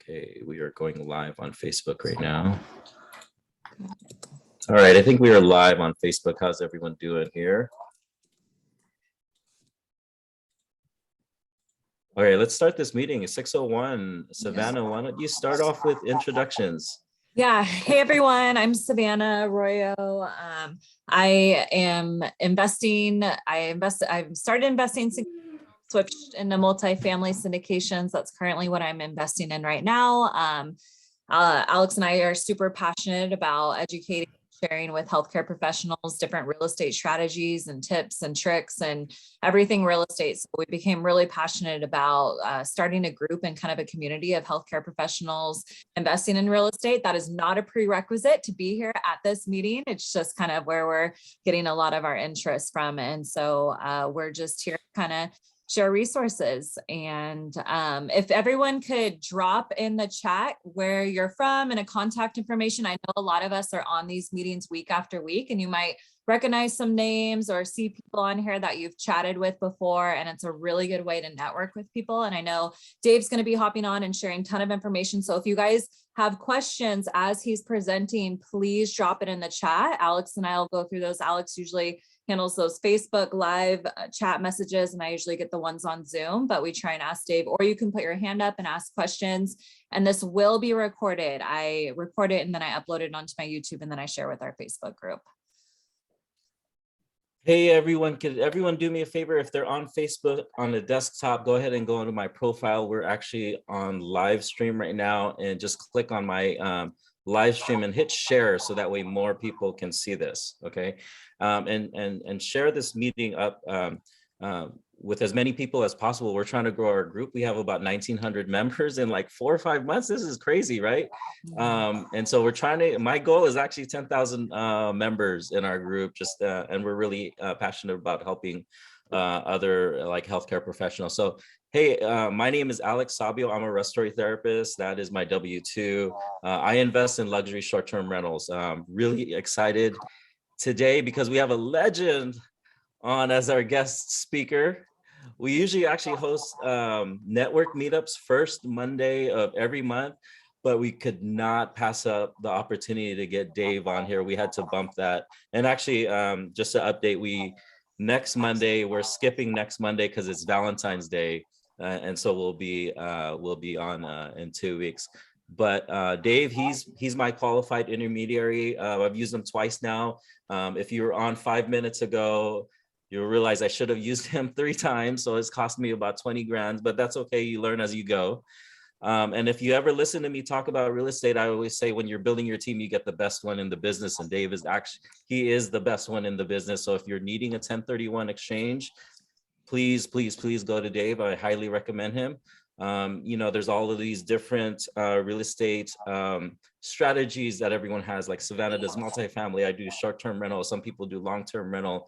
Okay, we are going live on Facebook right now. All right, I think we are live on Facebook. How's everyone doing here? All right, let's start this meeting. It's 6:01. Savannah, why don't you start off with introductions? Yeah. Hey, everyone. I'm Savannah Arroyo. I am investing. I've started investing, switched into multifamily syndications. That's currently what I'm investing in right now. Alex and I are super passionate about educating, sharing with healthcare professionals, different real estate strategies and tips and tricks and everything real estate. So we became really passionate about starting a group and kind of a community of healthcare professionals investing in real estate. That is not a prerequisite to be here at this meeting. It's just kind of where we're getting a lot of our interest from. And so we're just here kind of share resources. And if everyone could drop in the chat where you're from and a contact information. I know a lot of us are on these meetings week after week, and you might recognize some names or see people on here that you've chatted with before. And it's a really good way to network with people. And I know Dave's going to be hopping on and sharing a ton of information. So if you guys have questions as he's presenting, please drop it in the chat. Alex and I will go through those. Alex usually handles those Facebook live chat messages, and I usually get the ones on Zoom, but we try and ask Dave, or you can put your hand up and ask questions. And this will be recorded. I record it and then I upload it onto my YouTube, and then I share with our Facebook group. Hey everyone, could everyone do me a favor? If they're on Facebook on the desktop, go ahead and go into my profile. We're actually on live stream right now, and just click on my live stream and hit share so that way more people can see this. Okay, and share this meeting up with as many people as possible. We're trying to grow our group. We have about 1,900 members in like 4 or 5 months. This is crazy, right? And so we're trying to, my goal is actually 10,000 members in our group, just and we're really passionate about helping other like healthcare professionals. So hey, my name is Alex Sabio. I'm a restorative therapist. That is my W-2. I invest in luxury short-term rentals. Really excited today because we have a legend on as our guest speaker. We usually actually host network meetups first Monday of every month, but we could not pass up the opportunity to get Dave on here. We had to bump that. And actually, just to update, next Monday, we're skipping next Monday because it's Valentine's Day. And so we'll be on in 2 weeks. But Dave, he's my qualified intermediary. I've used him twice now. If you were on 5 minutes ago, you'll realize I should have used him 3 times. So it's cost me about 20 grand, but that's okay. You learn as you go. And if you ever listen to me talk about real estate, I always say when you're building your team, you get the best one in the business. And Dave is he is the best one in the business. So if you're needing a 1031 exchange, please go to Dave. I highly recommend him. There's all of these different real estate strategies that everyone has. Like Savannah does multifamily. I do short-term rental. Some people do long-term rental.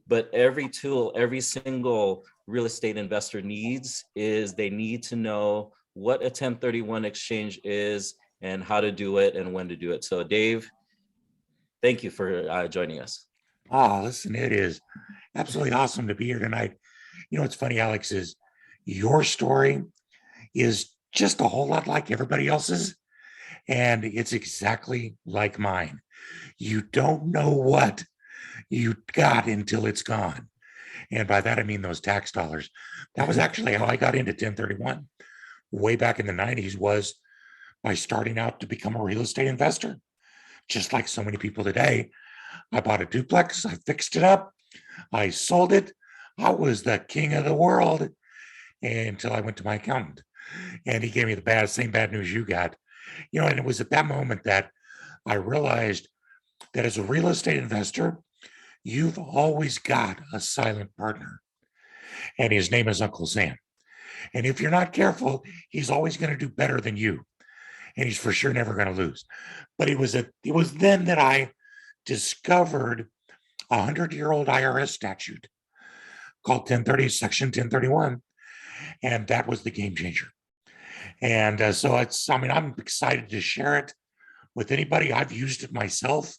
But every tool, every single real estate investor needs is they need to know what a 1031 exchange is and how to do it and when to do it. So Dave, thank you for joining us. Oh, listen, it is absolutely awesome to be here tonight. You know, it's funny, Alex, is your story is just a whole lot like everybody else's, and it's exactly like mine. You don't know what you got until it's gone. And by that, I mean those tax dollars. That was actually how I got into 1031 way back in the 90s, was by starting out to become a real estate investor. Just like so many people today, I bought a duplex, I fixed it up, I sold it. I was the king of the world until I went to my accountant, and he gave me the same bad news you got. You know, and it was at that moment that I realized that as a real estate investor, you've always got a silent partner, and his name is Uncle Sam. And if you're not careful, he's always going to do better than you, and he's for sure never going to lose. But it was then that I discovered a 100-year-old IRS statute called Section 1031, and that was the game changer. And I'm excited to share it with anybody. I've used it myself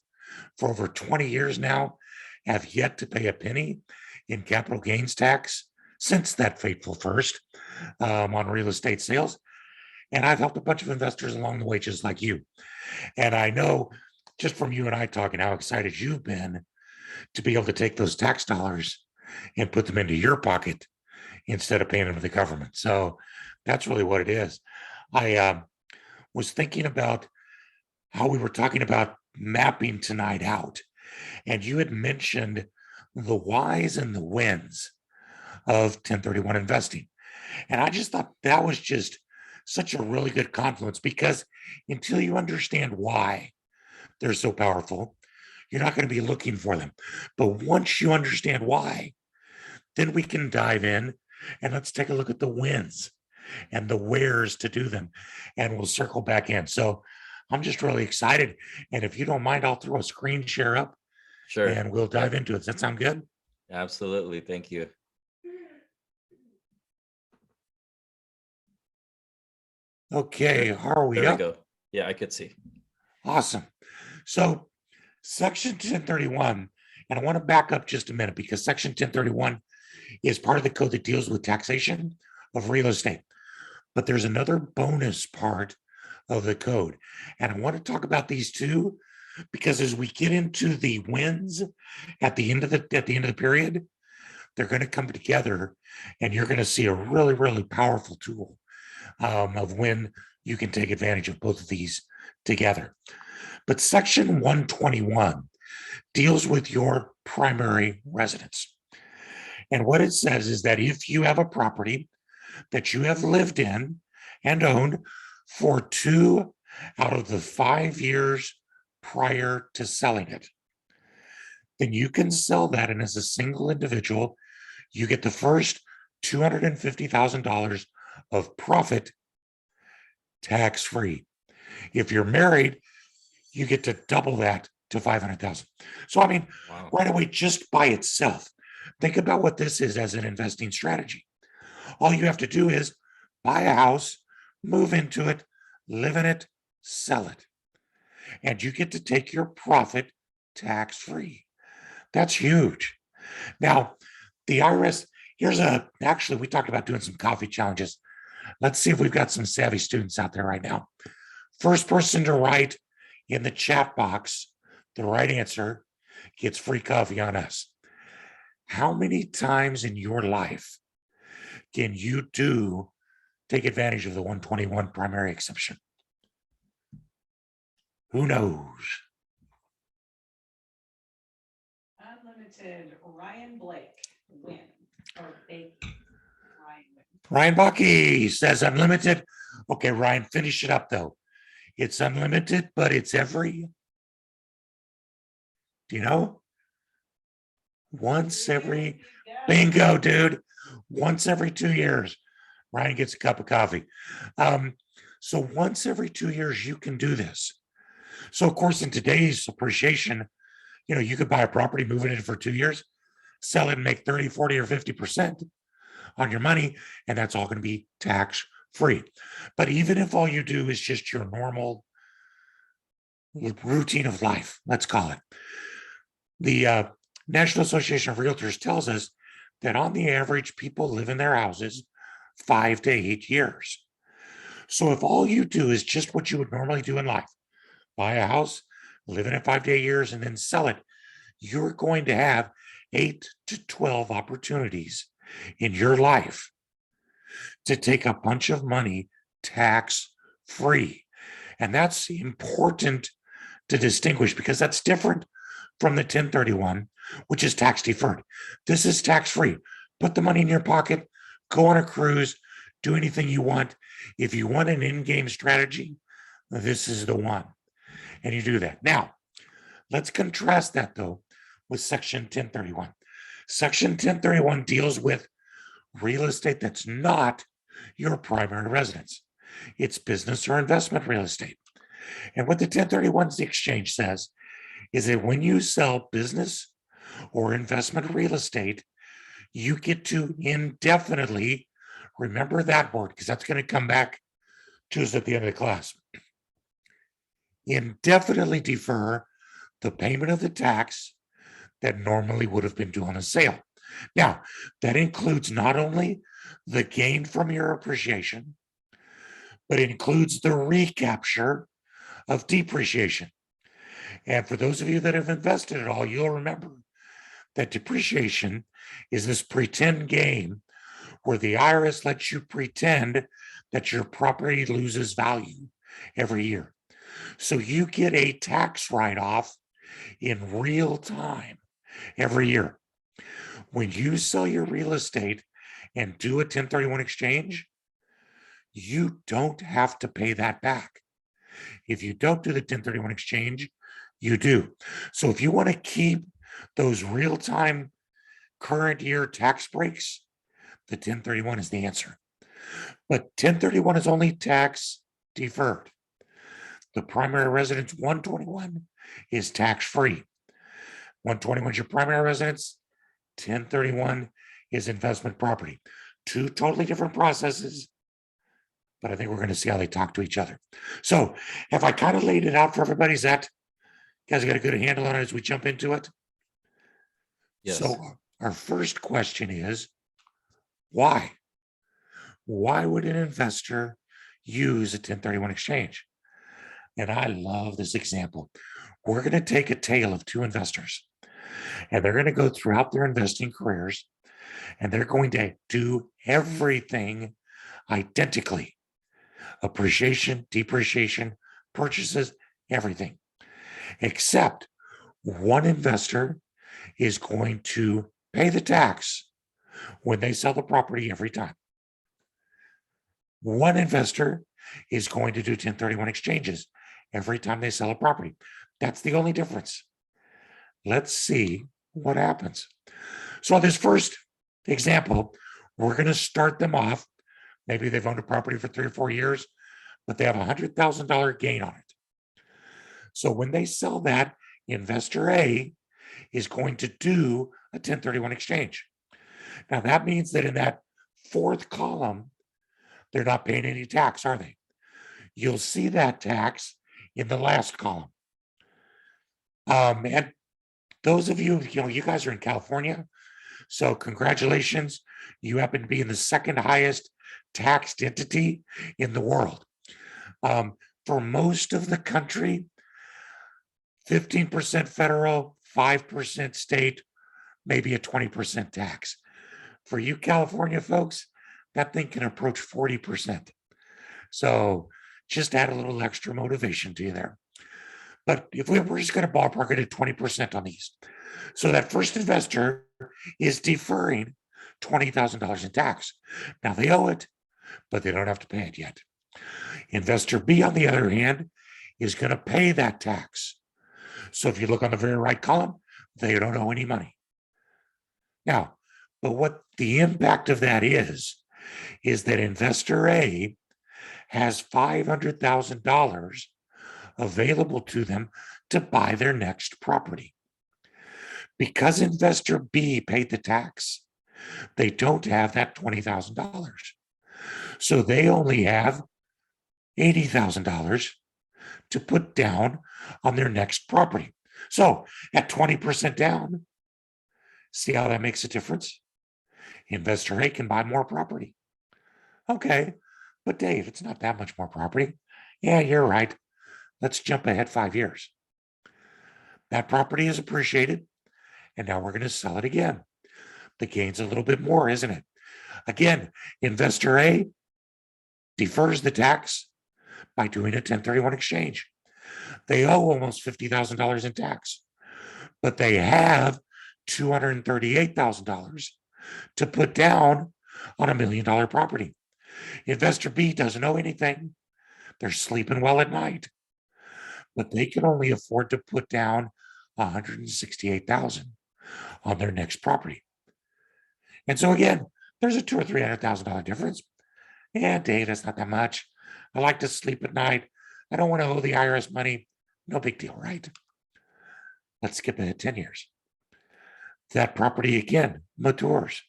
for over 20 years now, have yet to pay a penny in capital gains tax since that fateful first on real estate sales. And I've helped a bunch of investors along the way, just like you. And I know just from you and I talking how excited you've been to be able to take those tax dollars and put them into your pocket instead of paying them to the government. So that's really what it is. I was thinking about how we were talking about mapping tonight out, and you had mentioned the whys and the wins of 1031 investing. And I just thought that was just such a really good confluence, because until you understand why they're so powerful, you're not going to be looking for them. But once you understand why, then we can dive in and let's take a look at the wins and the wheres to do them. And we'll circle back in. So I'm just really excited. And if you don't mind, I'll throw a screen share up Sure. and we'll dive into it. Does that sound good? Absolutely. Thank you. Okay, how are we There we up? go. Yeah, I could see. Awesome. So section 1031, and I want to back up just a minute because section 1031 is part of the code that deals with taxation of real estate. But there's another bonus part of the code. And I want to talk about these two because as we get into the wins at the end of the period, they're going to come together and you're going to see a really, really powerful tool of when you can take advantage of both of these together. But section 121 deals with your primary residence. And what it says is that if you have a property that you have lived in and owned for 2 out of the 5 years prior to selling it, then you can sell that. And as a single individual, you get the first $250,000 of profit tax-free. If you're married, you get to double that to 500,000. So, I mean, Wow. right away, just by itself, think about what this is as an investing strategy. All you have to do is buy a house, move into it, live in it, sell it. And you get to take your profit tax-free. That's huge. Now, the IRS, actually, we talked about doing some coffee challenges. Let's see if we've got some savvy students out there right now. First person to write in the chat box the right answer gets free coffee on us. How many times in your life can you take advantage of the 121 primary exemption? Who knows? Unlimited. Ryan Blake win. Or they Ryan win. Ryan Bucky says unlimited. Okay, Ryan, finish it up though. It's unlimited, but it's every, do you know? Once every, bingo, dude. Once every 2 years, Ryan gets a cup of coffee. So once every 2 years, you can do this. So of course, in today's appreciation, you could buy a property, move it in for 2 years, sell it and make 30, 40, or 50% on your money. And that's all going to be tax free. But even if all you do is just your normal routine of life, let's call it, the National Association of Realtors tells us that on the average, people live in their houses 5 to 8 years. So if all you do is just what you would normally do in life, buy a house, live in it 5 to 8 years, and then sell it, you're going to have 8 to 12 opportunities in your life to take a bunch of money tax free. And that's important to distinguish because that's different from the 1031, which is tax deferred. This is tax free. Put the money in your pocket, go on a cruise, do anything you want. If you want an in-game strategy, this is the one. And you do that. Now, let's contrast that though with section 1031. Section 1031 deals with real estate that's not your primary residence. It's business or investment real estate. And what the 1031's exchange says is that when you sell business or investment real estate, you get to indefinitely, remember that word, because that's going to come back to us at the end of the class, indefinitely defer the payment of the tax that normally would have been due on a sale. Now, that includes not only the gain from your appreciation, but it includes the recapture of depreciation. And for those of you that have invested at all, you'll remember that depreciation is this pretend game where the IRS lets you pretend that your property loses value every year. So you get a tax write-off in real time every year. When you sell your real estate and do a 1031 exchange, you don't have to pay that back. If you don't do the 1031 exchange, you do. So if you want to keep those real-time current year tax breaks, the 1031 is the answer. But 1031 is only tax deferred. The primary residence 121 is tax-free. 121 is your primary residence. 1031 is investment property. Two totally different processes, but I think we're going to see how they talk to each other. So have I kind of laid it out for everybody? Is that, you guys got a good handle on it as we jump into it? Yes. So our first question is, why? Why would an investor use a 1031 exchange? And I love this example. We're going to take a tale of two investors, and they're going to go throughout their investing careers, and they're going to do everything identically. Appreciation, depreciation, purchases, everything. Except one investor is going to pay the tax when they sell the property every time. One investor is going to do 1031 exchanges every time they sell a property. That's the only difference. Let's see what happens. So on this first example, we're going to start them off. Maybe they've owned a property for 3 or 4 years, but they have a $100,000 gain on it. So when they sell that, investor A is going to do a 1031 exchange. Now that means that in that fourth column, they're not paying any tax, are they? You'll see that tax in the last column. And those of you, you guys are in California, so congratulations. You happen to be in the second highest taxed entity in the world. For most of the country, 15% federal, 5% state, maybe a 20% tax. For you California folks, that thing can approach 40%. So just add a little extra motivation to you there. But if we're just going to ballpark it at 20% on these. So that first investor is deferring $20,000 in tax. Now they owe it, but they don't have to pay it yet. Investor B, on the other hand, is going to pay that tax. So if you look on the very right column, they don't owe any money. Now, but what the impact of that is that investor A has $500,000 available to them to buy their next property. Because investor B paid the tax, they don't have that $20,000. So they only have $80,000 to put down on their next property. So at 20% down, see how that makes a difference? Investor A can buy more property. Okay, but Dave, it's not that much more property. Yeah, you're right. Let's jump ahead 5 years. That property is appreciated, and now we're going to sell it again. The gain's a little bit more, isn't it? Again, investor A defers the tax by doing a 1031 exchange. They owe almost $50,000 in tax, but they have $238,000 to put down on $1 million property. Investor B doesn't owe anything. They're sleeping well at night, but they can only afford to put down $168,000 on their next property. And so again, there's a $200,000 or $300,000 difference. Yeah, Dave, that's not that much. I like to sleep at night. I don't want to owe the IRS money. No big deal, right? Let's skip ahead 10 years. That property again matures,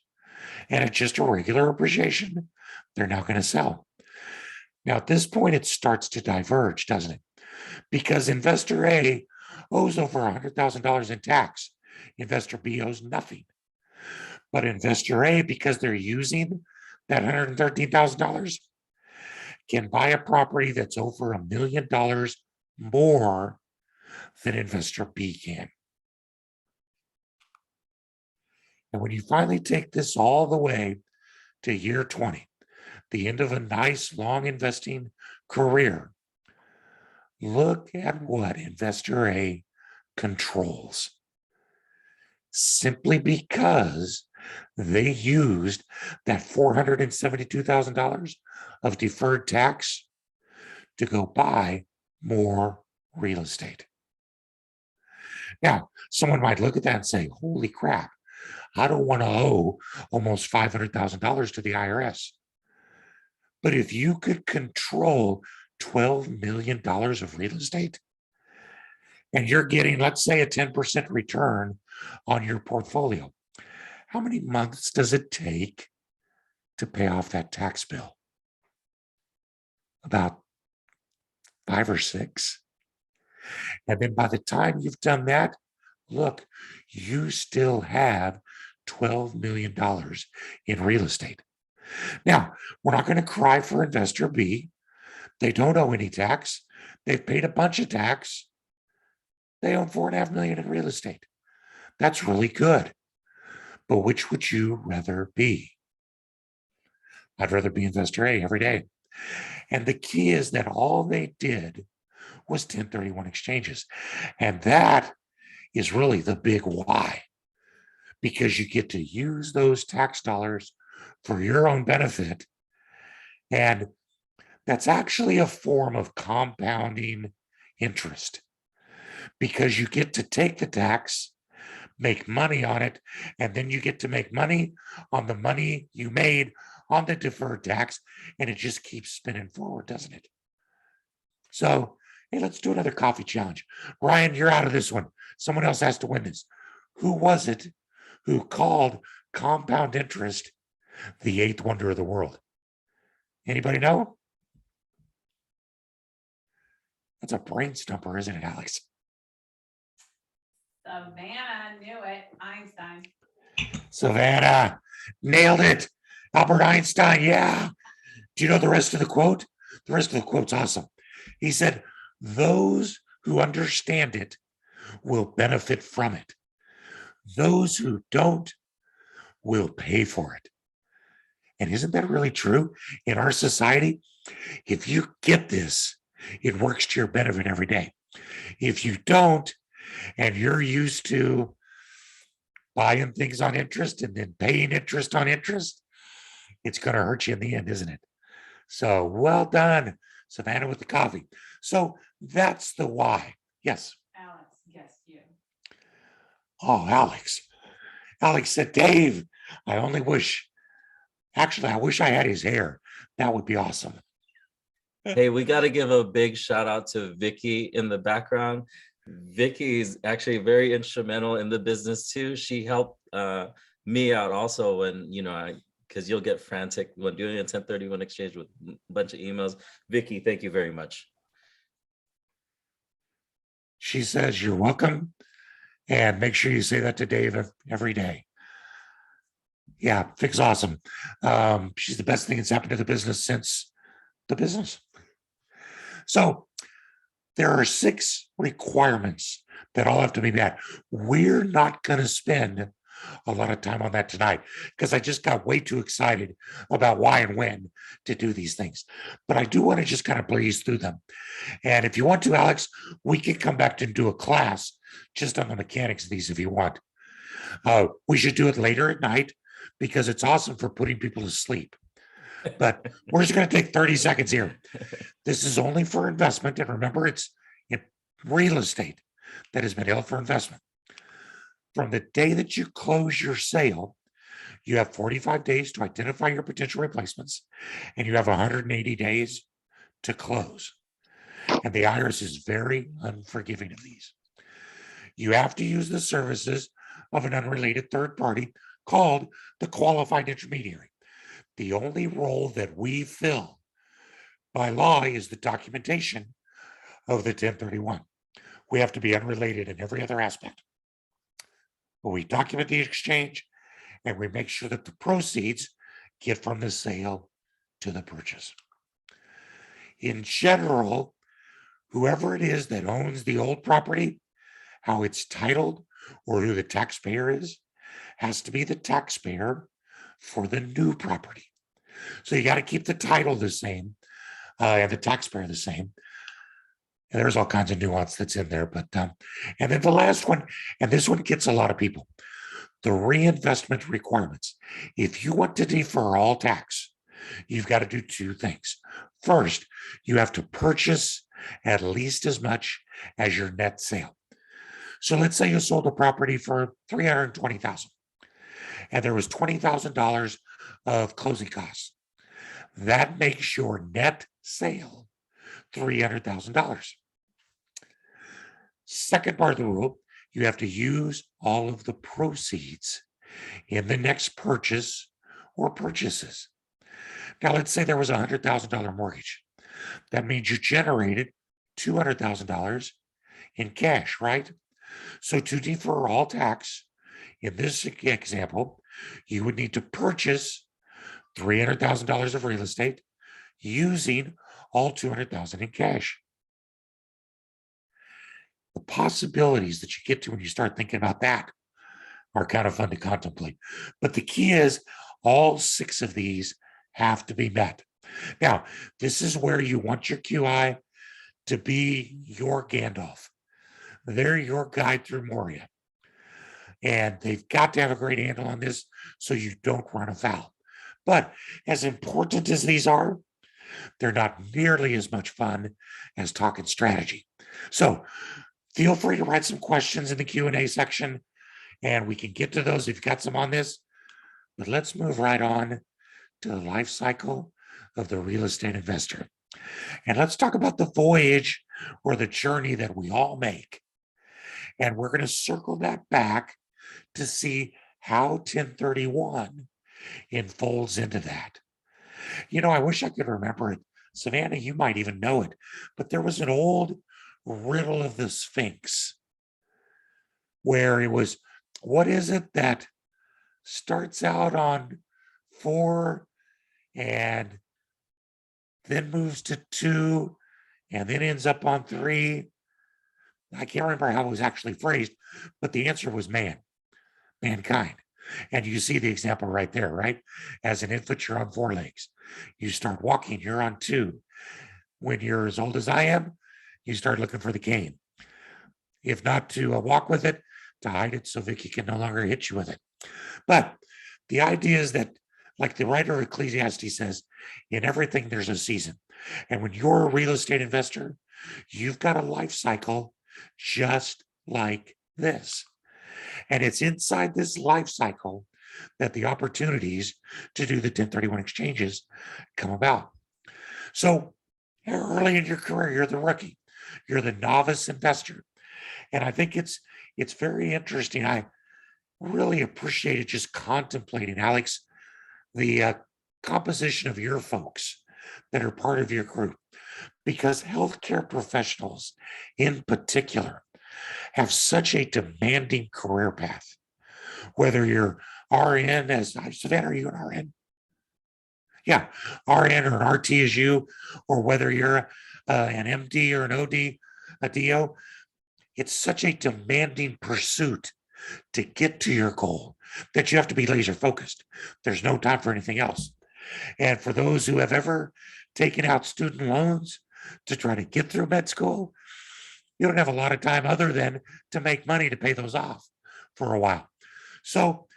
and it's just a regular appreciation. They're now going to sell. Now, at this point, it starts to diverge, doesn't it? Because investor A owes over $100,000 in tax. Investor B owes nothing. But investor A, because they're using that $113,000, can buy a property that's over $1 million more than investor B can. And when you finally take this all the way to year 20, the end of a nice long investing career, look at what investor A controls. Simply because they used that $472,000 of deferred tax to go buy more real estate. Now, someone might look at that and say, holy crap, I don't want to owe almost $500,000 to the IRS. But if you could control $12 million of real estate and you're getting, let's say, a 10% return on your portfolio, how many months does it take to pay off that tax bill? About 5 or 6. And then by the time you've done that, look, you still have $12 million in real estate. Now, we're not going to cry for investor B. They don't owe any tax. They've paid a bunch of tax. They own $4.5 million in real estate. That's really good. But which would you rather be? I'd rather be investor A every day. And the key is that all they did was 1031 exchanges. And that is really the big why, because you get to use those tax dollars for your own benefit. And that's actually a form of compounding interest, because you get to take the tax, make money on it, and then you get to make money on the money you made on the deferred tax, and it just keeps spinning forward, doesn't it? So, hey, let's do another coffee challenge. Ryan, you're out of this one. Someone else has to win this. Who was it who called compound interest the eighth wonder of the world? Anybody know? That's a brain stumper, isn't it, Alex? Savannah knew it. Einstein. Savannah, nailed it. Albert Einstein, yeah. Do you know the rest of the quote? The rest of the quote's awesome. He said, those who understand it will benefit from it. Those who don't will pay for it. And isn't that really true in our society? If you get this, it works to your benefit every day. If you don't, and you're used to buying things on interest and then paying interest on interest, it's going to hurt you in the end, isn't it? So well done, Savannah, with the coffee. So that's the why. Yes. Alex, yes, you. Oh, Alex. Alex said, Dave, I wish I had his hair. That would be awesome. Hey, we got to give a big shout out to Vicky in the background. Vicky is actually very instrumental in the business too. She helped me out also when, because you'll get frantic when doing a 1031 exchange with a bunch of emails. Vicky, thank you very much. She says, you're welcome. And make sure you say that to Dave every day. Yeah, Vic's awesome. She's the best thing that's happened to the business since the business. So there are 6 requirements that all have to be met. We're not going to spend a lot of time on that tonight because I just got way too excited about why and when to do these things. But I do want to just kind of breeze through them. And if you want to, Alex, we can come back to do a class just on the mechanics of these if you want. We should do it later at night because it's awesome for putting people to sleep. But we're just going to take 30 seconds here. This is only for investment. And remember, it's in real estate that has been held for investment. From the day that you close your sale, you have 45 days to identify your potential replacements, and you have 180 days to close. And the IRS is very unforgiving of these. You have to use the services of an unrelated third party called the qualified intermediary. The only role that we fill by law is the documentation of the 1031. We have to be unrelated in every other aspect. But we document the exchange and we make sure that the proceeds get from the sale to the purchase. In general, whoever it is that owns the old property, how it's titled, or who the taxpayer is, has to be the taxpayer for the new property. So you got to keep the title the same and the taxpayer the same. And there's all kinds of nuance that's in there. But and then the last one, and this one gets a lot of people, the reinvestment requirements. If you want to defer all tax, you've got to do two things. First, you have to purchase at least as much as your net sale. So let's say you sold a property for $320,000 and there was $20,000 of closing costs. That makes your net sale $300,000. Second part of the rule, you have to use all of the proceeds in the next purchase or purchases. Now, let's say there was a $100,000 mortgage. That means you generated $200,000 in cash, right? So to defer all tax, in this example, you would need to purchase $300,000 of real estate using all $200,000 in cash. The possibilities that you get to when you start thinking about that are kind of fun to contemplate. But the key is all 6 of these have to be met. Now, this is where you want your QI to be your Gandalf. They're your guide through Moria. And they've got to have a great handle on this so you don't run afoul. But as important as these are, they're not nearly as much fun as talking strategy. So feel free to write some questions in the Q&A section, and we can get to those if you've got some on this. But let's move right on to the life cycle of the real estate investor. And let's talk about the voyage or the journey that we all make. And we're going to circle that back to see how 1031 unfolds into that. You know, I wish I could remember it. Savannah, you might even know it, but there was an old riddle of the Sphinx where it was, what is it that starts out on 4 and then moves to 2 and then ends up on 3? I can't remember how it was actually phrased, but the answer was mankind. And you see the example right there, right? As an infant, you're on 4 legs. You start walking, you're on 2. When you're as old as I am, you start looking for the cane. If not to walk with it, to hide it so Vicky can no longer hit you with it. But the idea is that, like the writer of Ecclesiastes says, in everything there's a season. And when you're a real estate investor, you've got a life cycle just like this. And it's inside this life cycle that the opportunities to do the 1031 exchanges come about. So early in your career, you're the rookie, you're the novice investor. And I think it's very interesting. I really appreciated just contemplating, Alex, the composition of your folks that are part of your group, because healthcare professionals in particular have such a demanding career path. Whether you're RN, as Savannah, are you an RN? Yeah, RN or an RT as you, or whether you're an MD or an OD, a DO, it's such a demanding pursuit to get to your goal that you have to be laser focused. There's no time for anything else. And for those who have ever taken out student loans to try to get through med school, you don't have a lot of time other than to make money to pay those off for a while. So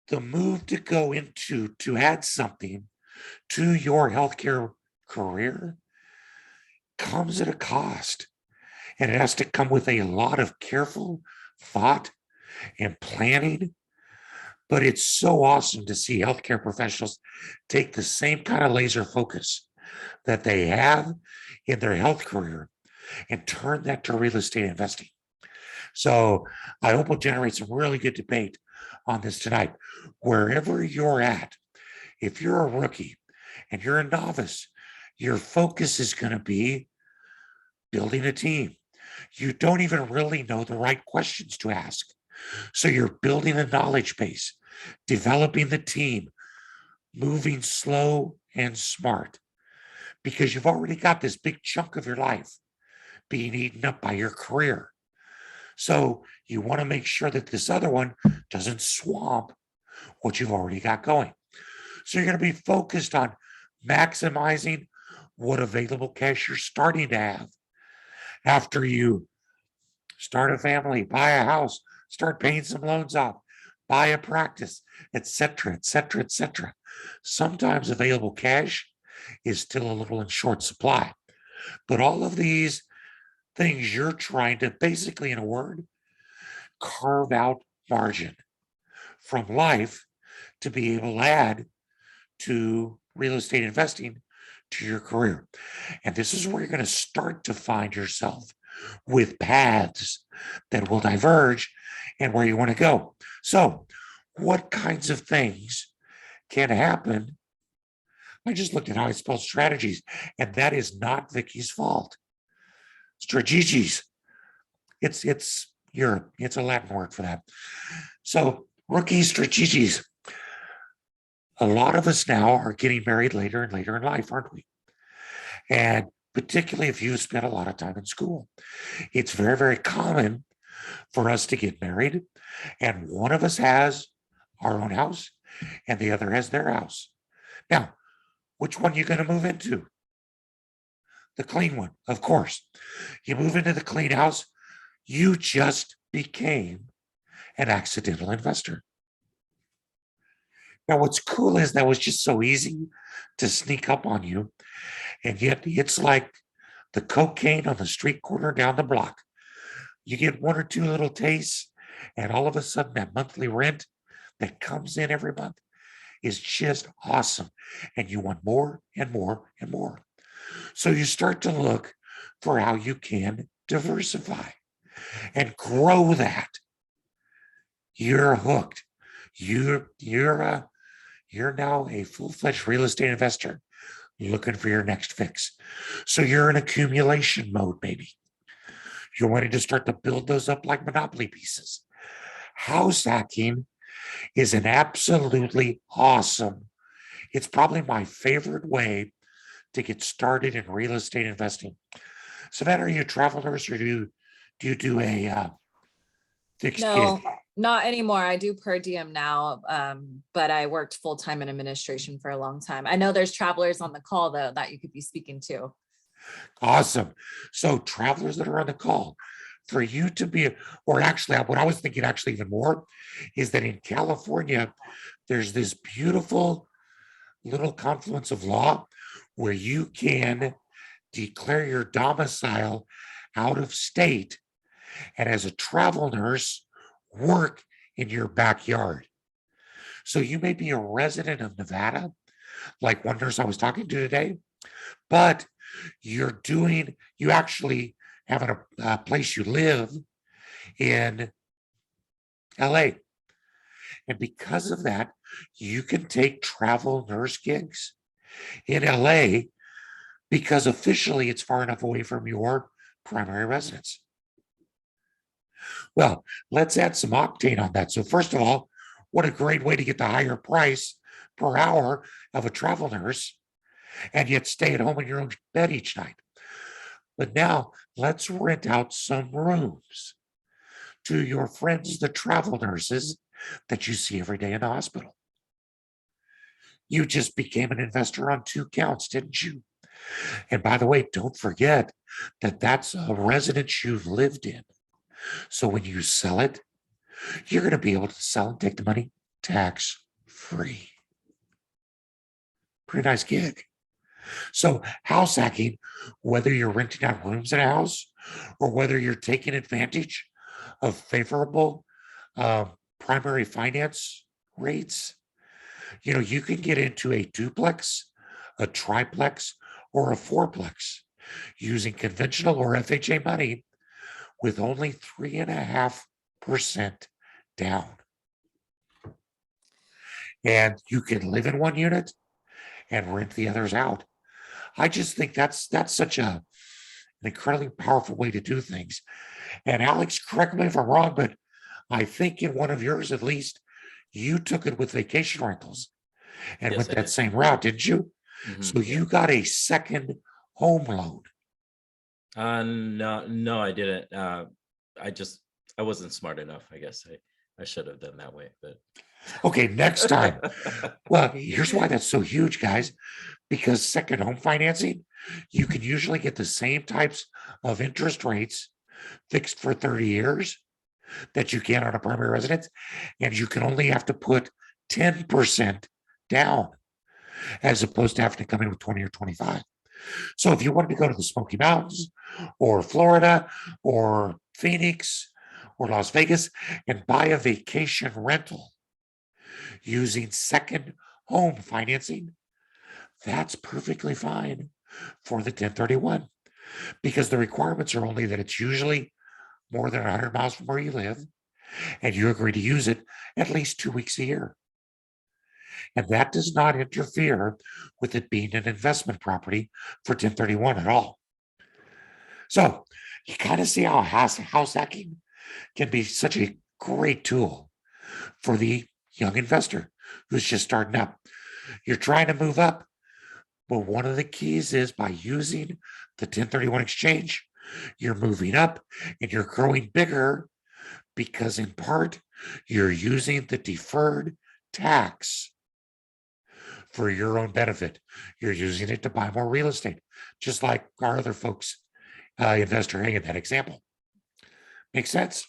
the move to go into, to add something to your healthcare career comes at a cost. And it has to come with a lot of careful thought and planning. But it's so awesome to see healthcare professionals take the same kind of laser focus that they have in their health career and turn that to real estate investing. So I hope we'll generate some really good debate on this tonight. Wherever you're at, if you're a rookie and you're a novice, your focus is going to be building a team. You don't even really know the right questions to ask. So you're building a knowledge base, developing the team, moving slow and smart. because you've already got this big chunk of your life being eaten up by your career. So you want to make sure that this other one doesn't swamp what you've already got going. So you're going to be focused on maximizing what available cash you're starting to have. After you start a family, buy a house, start paying some loans off, buy a practice, etc., etc., etc. Sometimes available cash is still a little in short supply. But all of these things you're trying to basically, in a word, carve out margin from life to be able to add to real estate investing to your career. And this is where you're going to start to find yourself with paths that will diverge and where you want to go. So, what kinds of things can happen? I just looked at how I spell strategies, and that is not Vicky's fault. Strategies. It's a Latin word for that. So, rookie strategies. A lot of us now are getting married later and later in life, aren't we? And particularly if you spent a lot of time in school, it's very, very common for us to get married, and one of us has our own house and the other has their house. Now, which one are you going to move into? The clean one, of course. You move into the clean house, you just became an accidental investor. Now, what's cool is that was just so easy to sneak up on you. And yet it's like the cocaine on the street corner down the block. You get one or two little tastes, and all of a sudden that monthly rent that comes in every month is just awesome. And you want more and more and more. So you start to look for how you can diversify and grow that. You're hooked. You're now a full-fledged real estate investor looking for your next fix. So you're in accumulation mode, maybe. You're wanting to start to build those up like Monopoly pieces. House hacking is an absolutely awesome, it's probably my favorite way to get started in real estate investing. Savannah, are you a travel nurse, or do you do a fixed No, gig? not anymore. I do per diem now, but I worked full-time in administration for a long time. I know there's travelers on the call though that you could be speaking to. Awesome. So travelers that are on the call, for you to be, or actually what I was thinking actually even more is that in California, there's this beautiful little confluence of law where you can declare your domicile out of state, and as a travel nurse, work in your backyard. So you may be a resident of Nevada, like one nurse I was talking to today, but you actually have a place you live in LA. And because of that, you can take travel nurse gigs in LA because officially it's far enough away from your primary residence. Well, let's add some octane on that. So first of all, what a great way to get the higher price per hour of a travel nurse and yet stay at home in your own bed each night. But now let's rent out some rooms to your friends, the travel nurses that you see every day in the hospital. You just became an investor on 2 counts, didn't you? And by the way, don't forget that that's a residence you've lived in. So when you sell it, you're going to be able to sell and take the money tax free. Pretty nice gig. So house hacking, whether you're renting out rooms in a house or whether you're taking advantage of favorable primary finance rates, you can get into a duplex, a triplex, or a fourplex using conventional or FHA money with only 3.5% down. And you can live in one unit and rent the others out. I just think that's such an incredibly powerful way to do things. And Alex, correct me if I'm wrong, but I think in one of yours, at least, you took it with vacation rentals and Yes, went I that did. same route, didn't you? So Yeah. you got a second home loan. No, I didn't. I wasn't smart enough. I guess I should have done that way, but Okay, next time. Well, here's why that's so huge, guys, because second home financing, you can usually get the same types of interest rates fixed for 30 years that you can on a primary residence, and you can only have to put 10% down as opposed to having to come in with 20 or 25. So if you wanted to go to the Smoky Mountains or Florida or Phoenix or Las Vegas and buy a vacation rental using second home financing, that's perfectly fine for the 1031 because the requirements are only that it's usually more than 100 miles from where you live and you agree to use it at least 2 weeks a year. And that does not interfere with it being an investment property for 1031 at all. So you kind of see how house hacking can be such a great tool for the young investor who's just starting up. You're trying to move up. Well, one of the keys is by using the 1031 exchange, you're moving up and you're growing bigger because in part, you're using the deferred tax for your own benefit. You're using it to buy more real estate, just like our other folks, investor A in that example. Make sense?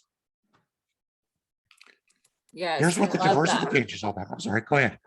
Yes, Here's what I the love that. diversification is all about. I'm sorry, go ahead.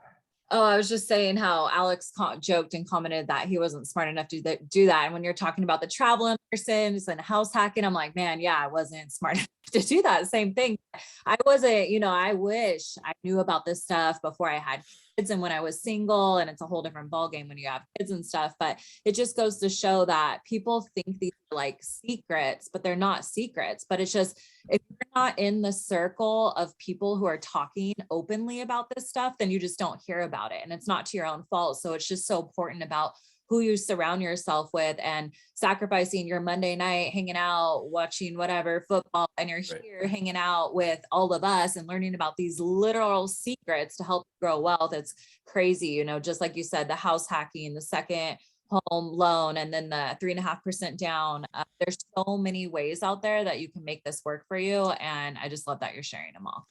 Oh, I was just saying how Alex joked and commented that he wasn't smart enough to do that. And when you're talking about the travel persons and house hacking, I'm like, man, yeah, I wasn't smart enough to do that. Same thing. I wasn't, I wish I knew about this stuff before I had kids and when I was single, and it's a whole different ballgame when you have kids and stuff. But it just goes to show that people think these are like secrets, but they're not secrets. But it's just, if you're not in the circle of people who are talking openly about this stuff, then you just don't hear about it. And it's not to your own fault. So it's just so important about who you surround yourself with and sacrificing your Monday night, hanging out, watching whatever football, and you're here hanging out with all of us and learning about these literal secrets to help grow wealth. It's crazy, just like you said, the house hacking, the second home loan, and then the 3.5% down. There's so many ways out there that you can make this work for you. And I just love that you're sharing them all.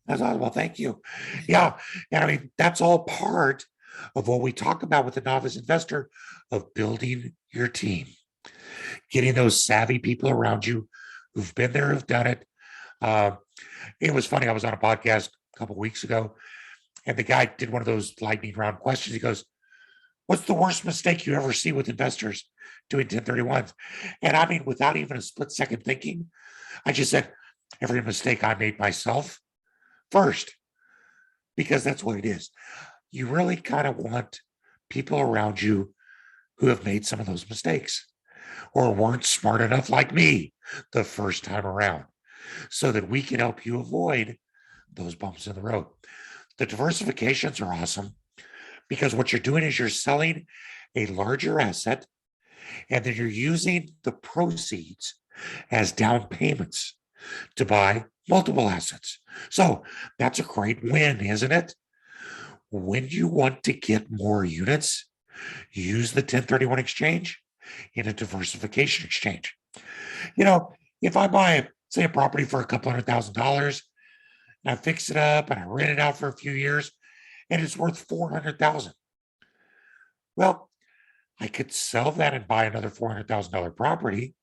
That's awesome. Well, thank you. Yeah. And I mean, that's all part of what we talk about with the novice investor of building your team, getting those savvy people around you who've been there, who've done it. It was funny. I was on a podcast a couple of weeks ago and the guy did one of those lightning round questions. He goes, what's the worst mistake you ever see with investors doing 1031s? And I mean, without even a split second thinking, I just said, every mistake I made myself first, because that's what it is. You really kind of want people around you who have made some of those mistakes or weren't smart enough like me the first time around so that we can help you avoid those bumps in the road. The diversifications are awesome because what you're doing is you're selling a larger asset and then you're using the proceeds as down payments to buy multiple assets. So that's a great win, isn't it? When you want to get more units, use the 1031 exchange in a diversification exchange. If I buy, say, a property for a couple $100,000 and I fix it up and I rent it out for a few years and it's worth 400,000. Well, I could sell that and buy another $400,000 property.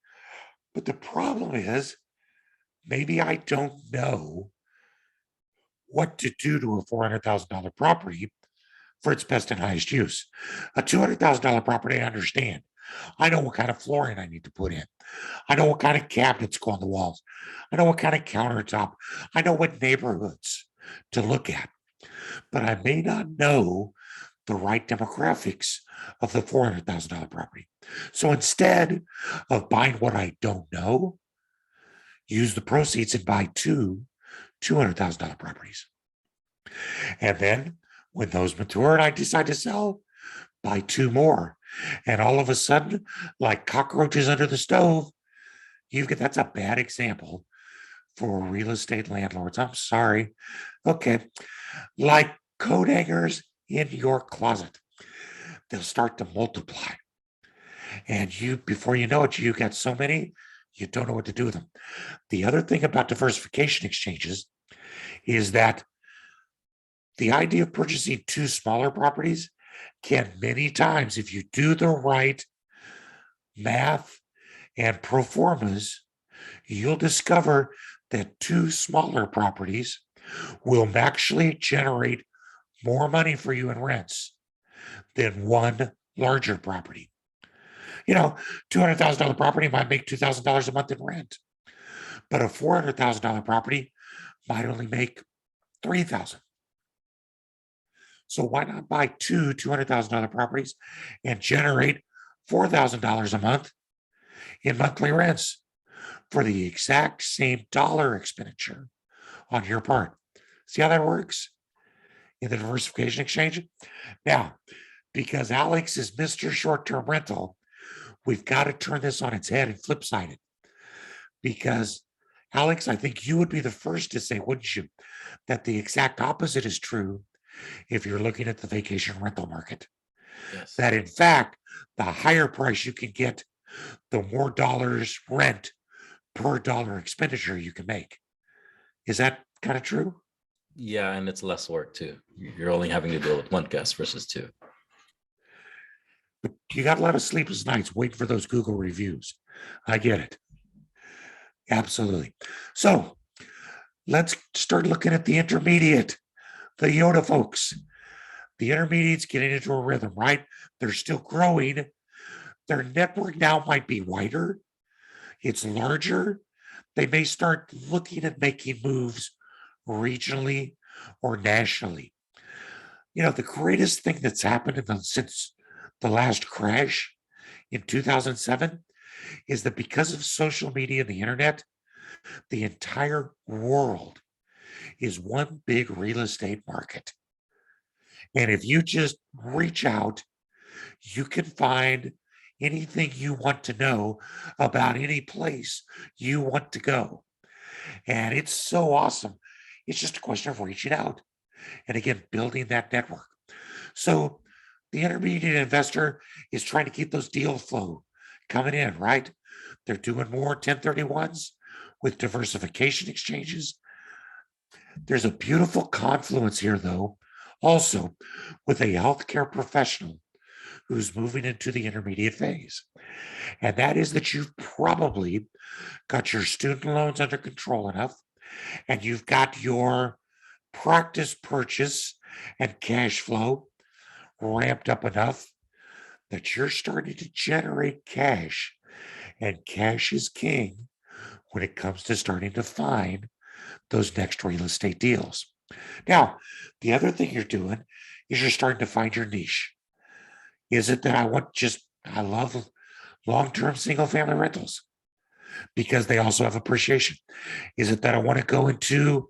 But the problem is maybe I don't know what to do to a $400,000 property for its best and highest use. A $200,000 property, I understand. I know what kind of flooring I need to put in. I know what kind of cabinets go on the walls. I know what kind of countertop. I know what neighborhoods to look at. But I may not know the right demographics of the $400,000 property. So instead of buying what I don't know, use the proceeds and buy two $200,000 properties. And then when those mature and I decide to sell, buy two more. And all of a sudden, like cockroaches under the stove, that's a bad example for real estate landlords. I'm sorry. Okay. Like coat hangers in your closet. they'll start to multiply. And you, before you know it, you got so many, you don't know what to do with them. The other thing about diversification exchanges is that the idea of purchasing two smaller properties can many times, if you do the right math and pro formas, you'll discover that two smaller properties will actually generate more money for you in rents than one larger property. You know, $200,000 property might make $2,000 a month in rent, but a $400,000 property might only make $3,000. So why not buy two $200,000 properties and generate $4,000 a month in monthly rents for the exact same dollar expenditure on your part? See how that works in the diversification exchange? Now, because Alex is Mr. Short-Term Rental, we've got to turn this on its head and flip side it. Because Alex, I think you would be the first to say, wouldn't you, that the exact opposite is true if you're looking at the vacation rental market. Yes. That in fact, the higher price you can get, the more dollars rent per dollar expenditure you can make. Is that kind of true? Yeah, and it's less work too. You're only having to deal with one guest versus two. But you got a lot of sleepless nights waiting for those Google reviews. I get it. Absolutely. So let's start looking at the intermediate, the Yoda folks. The intermediate's getting into a rhythm, right? They're still growing. Their network now might be wider. It's larger. They may start looking at making moves regionally or nationally. You know, the greatest thing that's happened since the last crash in 2007 is that because of social media and the internet, the entire world is one big real estate market. And if you just reach out, you can find anything you want to know about any place you want to go. And it's so awesome. It's just a question of reaching out and again, building that network. So the intermediate investor is trying to keep those deal flow coming in, right? They're doing more 1031s with diversification exchanges. There's a beautiful confluence here, though, also with a healthcare professional who's moving into the intermediate phase. And that is that you've probably got your student loans under control enough, and you've got your practice purchase and cash flow ramped up enough that you're starting to generate cash. And cash is king when it comes to starting to find those next real estate deals. Now, the other thing you're doing is you're starting to find your niche. Is it that I love long-term single-family rentals because they also have appreciation? Is it that I want to go into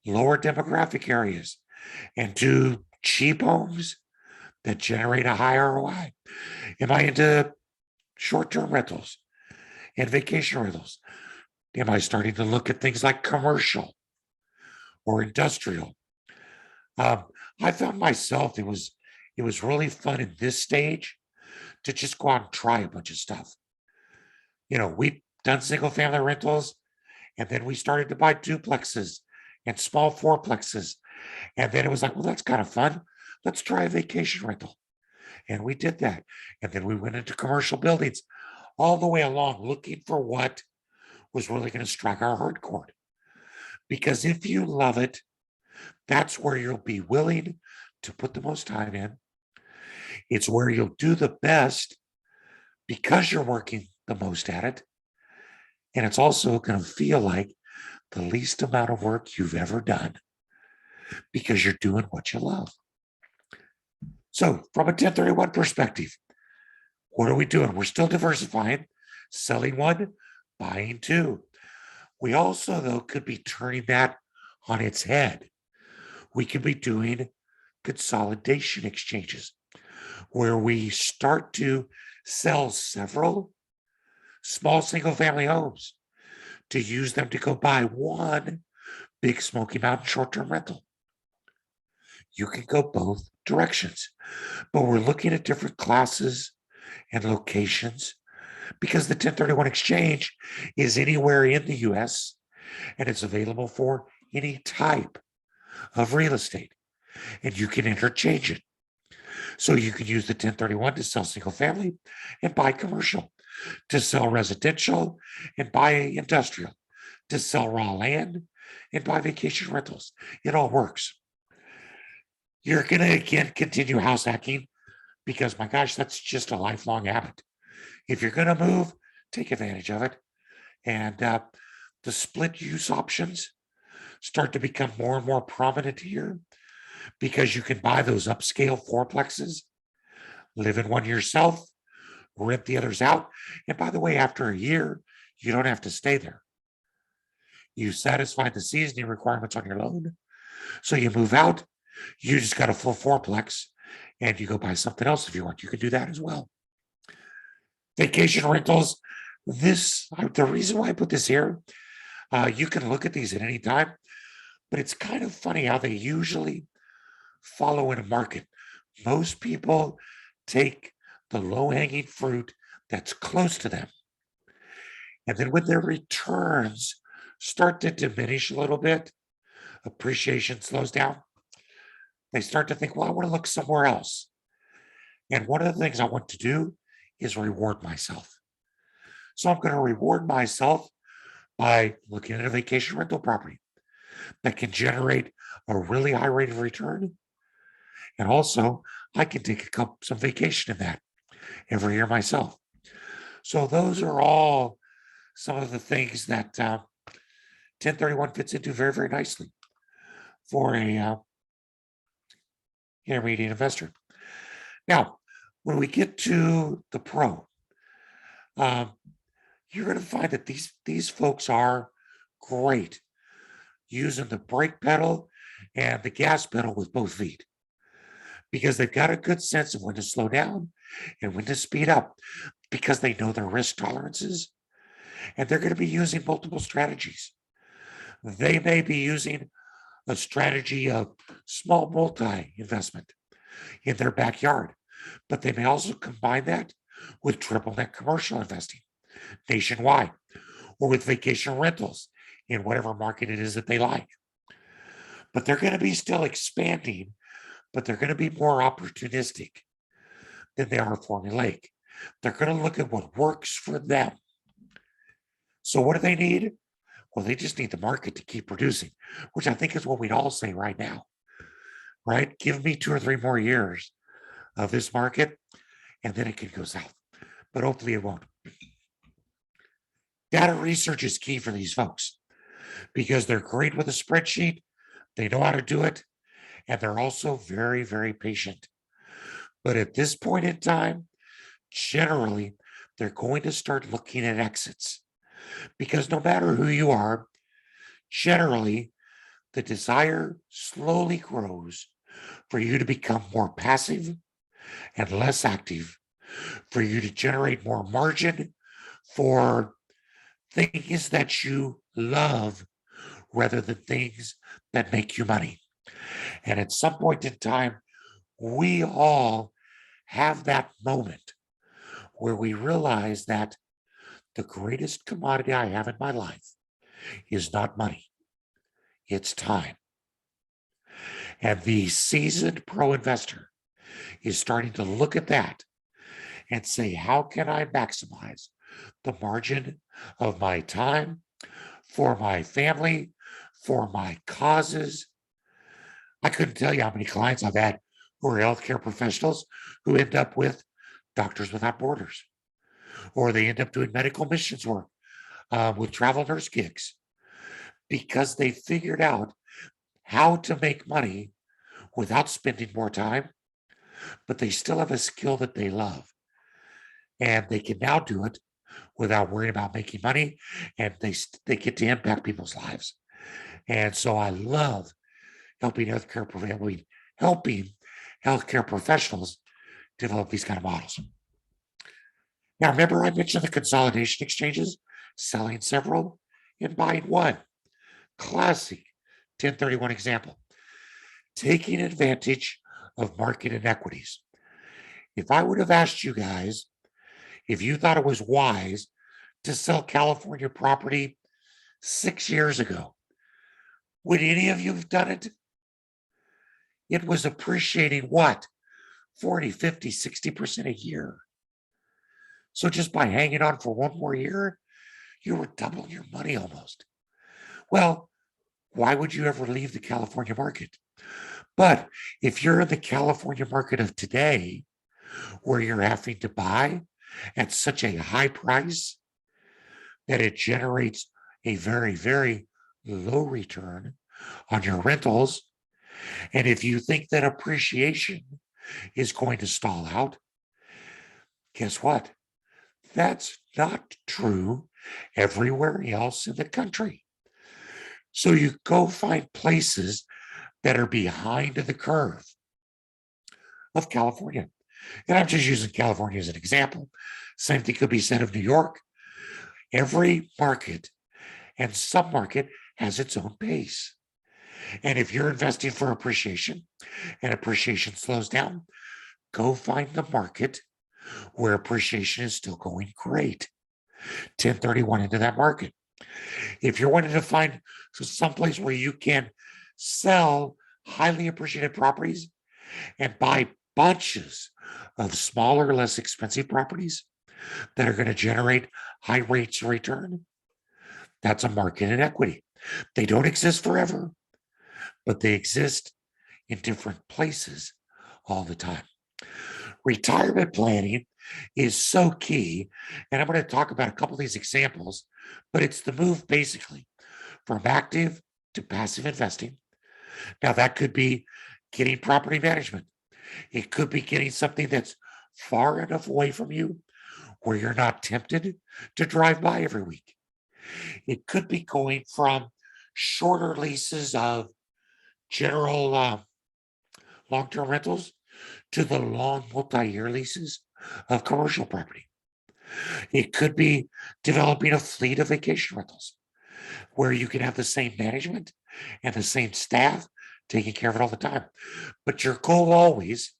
lower demographic areas and do cheap homes that generate a high ROI? Am I into short-term rentals and vacation rentals? Am I starting to look at things like commercial or industrial? I found myself, it was really fun in this stage to just go out and try a bunch of stuff. You know, we've done single family rentals, and then we started to buy duplexes and small fourplexes. And then it was like, well, that's kind of fun. Let's try a vacation rental. And we did that. And then we went into commercial buildings all the way along, looking for what was really going to strike our heart chord. Because if you love it, that's where you'll be willing to put the most time in. It's where you'll do the best because you're working the most at it. And it's also going to feel like the least amount of work you've ever done because you're doing what you love. So from a 1031 perspective, what are we doing? We're still diversifying, selling one, buying two. We also, though, could be turning that on its head. We could be doing consolidation exchanges where we start to sell several small single-family homes to use them to go buy one big Smoky Mountain short-term rental. you can go both directions. But we're looking at different classes and locations because the 1031 exchange is anywhere in the US and it's available for any type of real estate, and you can interchange it. So you can use the 1031 to sell single family and buy commercial, to sell residential and buy industrial, to sell raw land and buy vacation rentals. It all works. You're going to again continue house hacking because, my gosh, that's just a lifelong habit. If you're going to move, take advantage of it. And the split use options start to become more and more prominent here because you can buy those upscale fourplexes, live in one yourself, rent the others out. And by the way, after a year, you don't have to stay there. You satisfy the seasoning requirements on your loan. So you move out, you just got a full fourplex and you go buy something else if you want. You can do that as well. Vacation rentals. The reason why I put this here, you can look at these at any time, but it's kind of funny how they usually follow in a market. Most people take the low-hanging fruit that's close to them. And then when their returns start to diminish a little bit, appreciation slows down, they start to think, well, I want to look somewhere else. And one of the things I want to do is reward myself. So I'm going to reward myself by looking at a vacation rental property that can generate a really high rate of return. And also, I can take some vacation in that every year myself. So those are all some of the things that 1031 fits into very, very nicely for a intermediate investor. Now, when we get to the pro, you're going to find that these folks are great using the brake pedal and the gas pedal with both feet because they've got a good sense of when to slow down and when to speed up because they know their risk tolerances, and they're going to be using multiple strategies. They may be using a strategy of small multi-investment in their backyard, but they may also combine that with triple net commercial investing nationwide or with vacation rentals in whatever market it is that they like. But they're going to be still expanding, but they're going to be more opportunistic than they are formulaic. They're going to look at what works for them. So what do they need? Well, they just need the market to keep producing, which I think is what we'd all say right now, right? Give me 2 or 3 more years of this market, and then it can go south. But hopefully it won't. Data research is key for these folks because they're great with a spreadsheet. They know how to do it. And they're also very, very patient. But at this point in time, generally, they're going to start looking at exits because no matter who you are, generally, the desire slowly grows for you to become more passive and less active, for you to generate more margin for things that you love rather than things that make you money. And at some point in time, we all have that moment where we realize that the greatest commodity I have in my life is not money, it's time. And the seasoned pro investor is starting to look at that and say, how can I maximize the margin of my time for my family, for my causes? I couldn't tell you how many clients I've had who are healthcare professionals who end up with Doctors Without Borders, or they end up doing medical missions work with travel nurse gigs because they figured out how to make money without spending more time, but they still have a skill that they love. And they can now do it without worrying about making money, and they get to impact people's lives. And so I love helping healthcare professionals develop these kind of models. Now, remember I mentioned the consolidation exchanges, selling several and buying one. Classic 1031 example. taking advantage of market inequities. If I would have asked you guys if you thought it was wise to sell California property 6 years ago, would any of you have done it? It was appreciating what? 40, 50, 60% a year. So just by hanging on for one more year, you were doubling your money almost. Well, why would you ever leave the California market? But if you're in the California market of today, where you're having to buy at such a high price that it generates a very, very low return on your rentals, and if you think that appreciation is going to stall out, guess what? That's not true everywhere else in the country. So you go find places that are behind the curve of California. And I'm just using California as an example. Same thing could be said of New York. Every market and submarket has its own pace. And if you're investing for appreciation and appreciation slows down, go find the market where appreciation is still going great. 1031 into that market. If you're wanting to find someplace where you can sell highly appreciated properties and buy bunches of smaller, less expensive properties that are going to generate high rates of return, that's a market inequity. They don't exist forever, but they exist in different places all the time. Retirement planning is so key, and I'm going to talk about a couple of these examples, but it's the move basically from active to passive investing. Now, that could be getting property management. It could be getting something that's far enough away from you where you're not tempted to drive by every week. It could be going from shorter leases of general long-term rentals to the long multi-year leases of commercial property. It could be developing a fleet of vacation rentals where you can have the same management and the same staff taking care of it all the time. But your goal always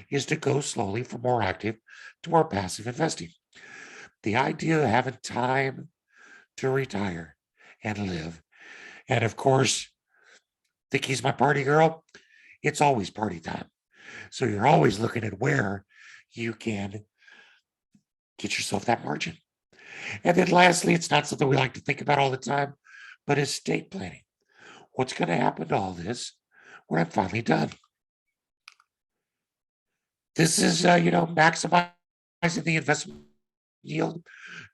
is to go slowly from more active to more passive investing. The idea of having time to retire and live. And of course, Vicky's my party girl. It's always party time. So you're always looking at where you can get yourself that margin. And then lastly, it's not something we like to think about all the time, but estate planning. What's going to happen to all this when I'm finally done? This is, maximizing the investment yield,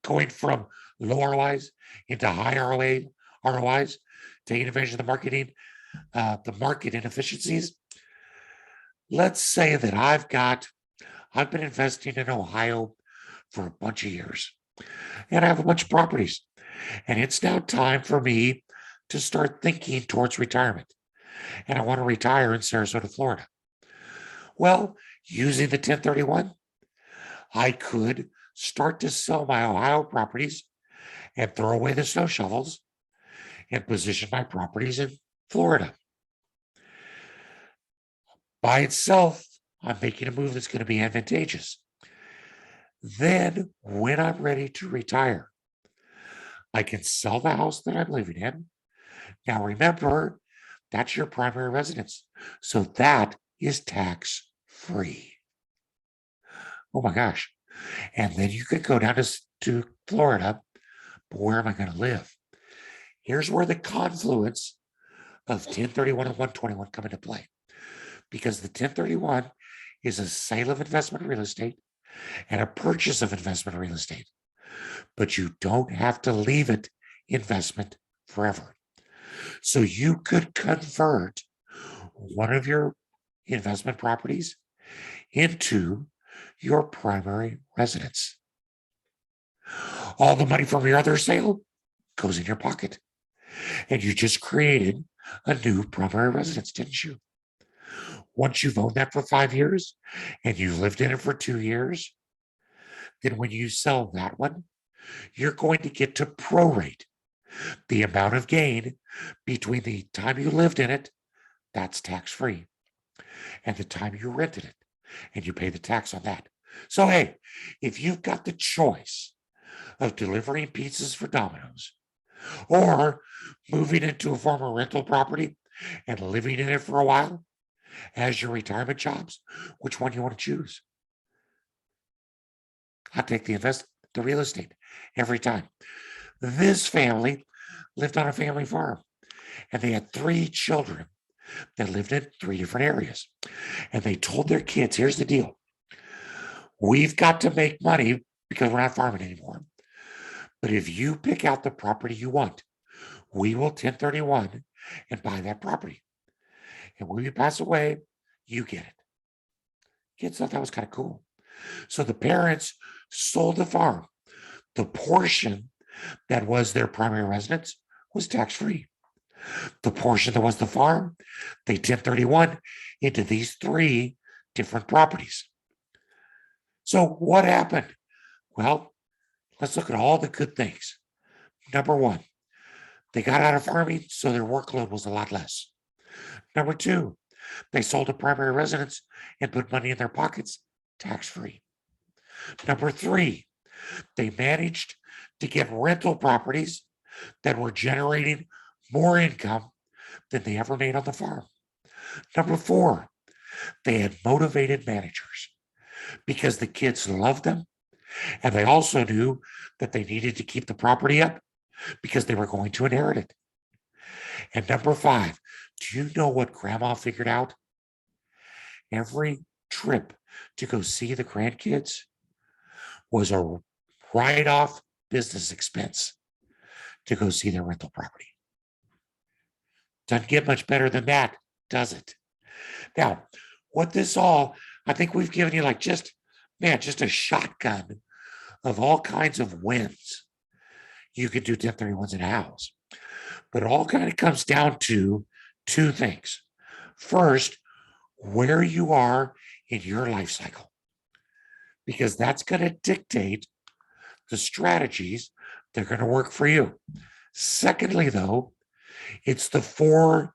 going from low ROIs into high ROIs, taking advantage of the market inefficiencies. Let's say that I've been investing in Ohio for a bunch of years, and I have a bunch of properties, and it's now time for me to start thinking towards retirement. And I want to retire in Sarasota, Florida. Well, using the 1031, I could start to sell my Ohio properties and throw away the snow shovels and position my properties in Florida. By itself, I'm making a move that's going to be advantageous. Then, when I'm ready to retire, I can sell the house that I'm living in. Now, remember, that's your primary residence. So that is tax free. Oh my gosh. And then you could go down to Florida, but where am I going to live? Here's where the confluence of 1031 and 121 come into play. Because the 1031 is a sale of investment real estate and a purchase of investment real estate. But you don't have to leave it investment forever. So you could convert one of your investment properties into your primary residence. All the money from your other sale goes in your pocket. And you just created a new primary residence, didn't you? Once you've owned that for 5 years and you've lived in it for 2 years, then when you sell that one, you're going to get to prorate the amount of gain between the time you lived in it, that's tax-free, and the time you rented it, and you pay the tax on that. So, hey, if you've got the choice of delivering pizzas for Domino's or moving into a former rental property and living in it for a while as your retirement jobs, which one do you want to choose? I take the real estate every time. This family lived on a family farm, and they had 3 children that lived in 3 different areas. And they told their kids, here's the deal. We've got to make money because we're not farming anymore. But if you pick out the property you want, we will 1031 and buy that property. And when you pass away, you get it. Kids thought that was kind of cool. So the parents sold the farm. The portion that was their primary residence was tax-free. The portion that was the farm, they 1031 into these 3 different properties. So what happened? Well, let's look at all the good things. Number 1, they got out of farming, so their workload was a lot less. Number 2, they sold a primary residence and put money in their pockets, tax-free. Number 3, they managed to get rental properties that were generating more income than they ever made on the farm. Number 4, they had motivated managers because the kids loved them, and they also knew that they needed to keep the property up because they were going to inherit it. And number 5, do you know what grandma figured out? Every trip to go see the grandkids was a write-off business expense to go see their rental property. Doesn't get much better than that, does it? Now, what this all, I think we've given you like just a shotgun of all kinds of wins. You could do 1031s in a house. But it all kind of comes down to 2 things. First, where you are in your life cycle, because that's going to dictate the strategies that are going to work for you. Secondly, though, it's the 4